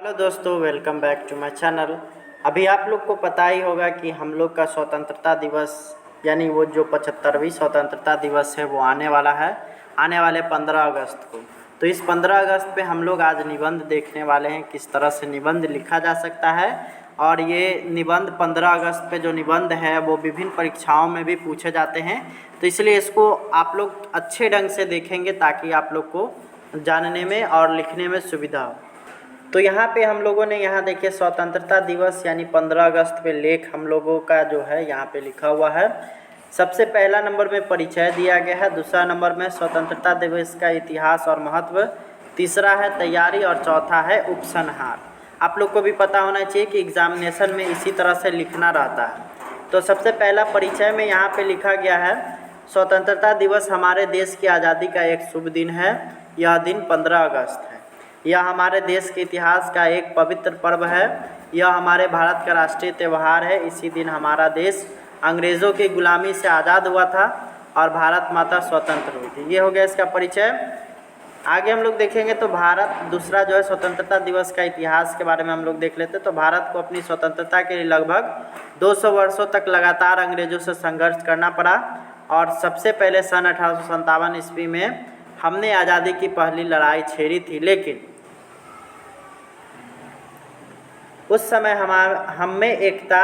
Hello दोस्तों, welcome back to my channel. अभी आप लोग को पता ही होगा कि हम लोग का स्वतंत्रता दिवस यानी वो जो 75वीं स्वतंत्रता दिवस है वो आने वाला है, आने वाले 15 अगस्त को। तो इस 15 अगस्त पे हम लोग आज निबंध देखने वाले हैं, किस तरह से निबंध लिखा जा सकता है। और ये निबंध 15 अगस्त पे जो निबंध है वो विभिन्न परीक्षाओं में भी पूछे जाते हैं, तो इसलिए इसको आप लोग अच्छे ढंग से देखेंगे ताकि आप लोग को जानने में और लिखने में सुविधा हो। तो यहाँ पे हम लोगों ने यहाँ देखिए स्वतंत्रता दिवस यानी 15 अगस्त पे लेख हम लोगों का जो है यहाँ पे लिखा हुआ है। सबसे पहला नंबर में परिचय दिया गया है, दूसरा नंबर में स्वतंत्रता दिवस का इतिहास और महत्व, तीसरा है तैयारी और चौथा है उपसंहार। आप लोग को भी पता होना चाहिए कि एग्जामिनेशन में इसी तरह से लिखना रहता है। तो सबसे पहला परिचय में यहाँ पे लिखा गया है, स्वतंत्रता दिवस हमारे देश की आज़ादी का एक शुभ दिन है। यह दिन 15 अगस्त है। यह हमारे देश के इतिहास का एक पवित्र पर्व है। यह हमारे भारत का राष्ट्रीय त्यौहार है। इसी दिन हमारा देश अंग्रेज़ों की गुलामी से आज़ाद हुआ था और भारत माता स्वतंत्र हुई थी। ये हो गया इसका परिचय। आगे हम लोग देखेंगे तो भारत दूसरा जो है स्वतंत्रता दिवस का इतिहास के बारे में हम लोग देख लेते हैं। तो भारत को अपनी स्वतंत्रता के लिए लगभग 200 वर्षों तक लगातार अंग्रेज़ों से संघर्ष करना पड़ा और सबसे पहले सन 1857 ईस्वी में हमने आज़ादी की पहली लड़ाई छेड़ी थी, लेकिन उस समय हम में एकता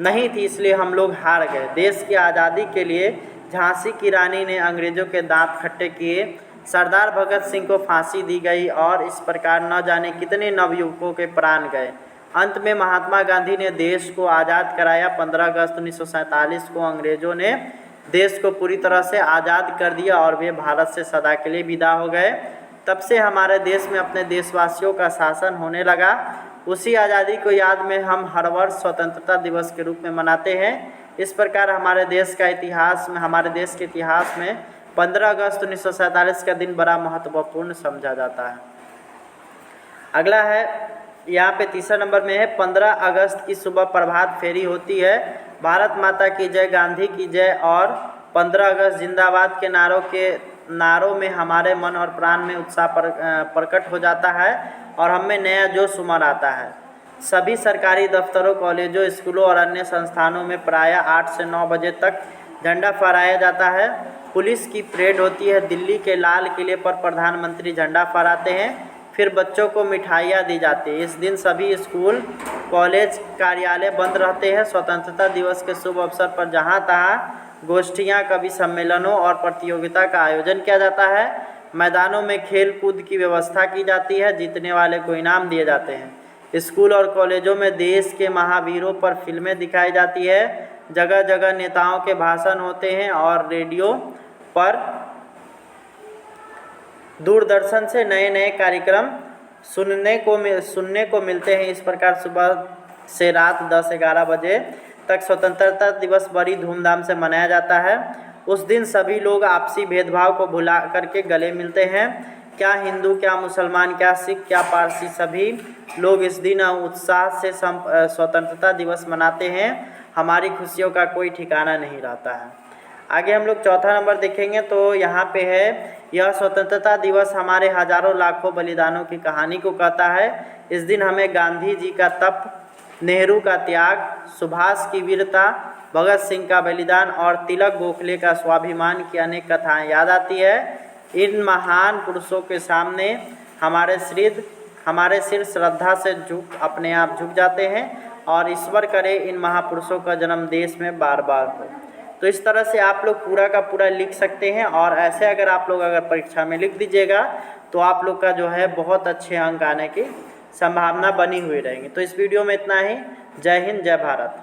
नहीं थी, इसलिए हम लोग हार गए। देश की आज़ादी के लिए झांसी की रानी ने अंग्रेज़ों के दांत खट्टे किए, सरदार भगत सिंह को फांसी दी गई और इस प्रकार न जाने कितने नवयुवकों के प्राण गए। अंत में महात्मा गांधी ने देश को आज़ाद कराया। 15 अगस्त 1947 को अंग्रेज़ों ने देश को पूरी तरह से आज़ाद कर दिया और वे भारत से सदा के लिए विदा हो गए। तब से हमारे देश में अपने देशवासियों का शासन होने लगा। उसी आज़ादी को याद में हम हर वर्ष स्वतंत्रता दिवस के रूप में मनाते हैं। इस प्रकार हमारे देश के इतिहास में 15 अगस्त 1947 का दिन बड़ा महत्वपूर्ण समझा जाता है। अगला है यहाँ पे तीसरा नंबर में है, 15 अगस्त की सुबह प्रभात फेरी होती है। भारत माता की जय, गांधी की जय और 15 अगस्त जिंदाबाद के नारों में हमारे मन और प्राण में उत्साह प्रकट हो जाता है और हमें नया जोश उमड़ आता है। सभी सरकारी दफ्तरों, कॉलेजों, स्कूलों और अन्य संस्थानों में प्रायः 8 से 9 बजे तक झंडा फहराया जाता है। पुलिस की परेड होती है। दिल्ली के लाल किले पर प्रधानमंत्री झंडा फहराते हैं। फिर बच्चों को मिठाइयाँ दी जाती है। इस दिन सभी स्कूल, कॉलेज, कार्यालय बंद रहते हैं। स्वतंत्रता दिवस के शुभ अवसर पर जहाँ तहाँ गोष्ठियाँ, कवि सम्मेलनों और प्रतियोगिता का आयोजन किया जाता है। मैदानों में खेल कूद की व्यवस्था की जाती है। जीतने वाले को इनाम दिए जाते हैं। स्कूल और कॉलेजों में देश के महावीरों पर फिल्में दिखाई जाती है। जगह जगह नेताओं के भाषण होते हैं और रेडियो पर, दूरदर्शन से नए नए कार्यक्रम सुनने को मिलते हैं। इस प्रकार सुबह से रात 10-11 बजे तक स्वतंत्रता दिवस बड़ी धूमधाम से मनाया जाता है। उस दिन सभी लोग आपसी भेदभाव को भुला करके गले मिलते हैं। क्या हिंदू, क्या मुसलमान, क्या सिख, क्या पारसी, सभी लोग इस दिन उत्साह से स्वतंत्रता दिवस मनाते हैं। हमारी खुशियों का कोई ठिकाना नहीं रहता है। आगे हम लोग चौथा नंबर देखेंगे तो यहाँ पे है, यह स्वतंत्रता दिवस हमारे हजारों लाखों बलिदानों की कहानी को कहता है। इस दिन हमें गांधी जी का तप, नेहरू का त्याग, सुभाष की वीरता, भगत सिंह का बलिदान और तिलक गोखले का स्वाभिमान की अनेक कथाएं याद आती है। इन महान पुरुषों के सामने हमारे सिर श्रद्धा से अपने आप झुक जाते हैं और ईश्वर करे इन महापुरुषों का जन्म देश में बार बार हो। तो इस तरह से आप लोग पूरा का पूरा लिख सकते हैं और ऐसे अगर आप लोग परीक्षा में लिख दीजिएगा तो आप लोग का जो है बहुत अच्छे अंक आने की संभावना बनी हुई रहेंगी। तो इस वीडियो में इतना ही। जय हिंद, जय भारत।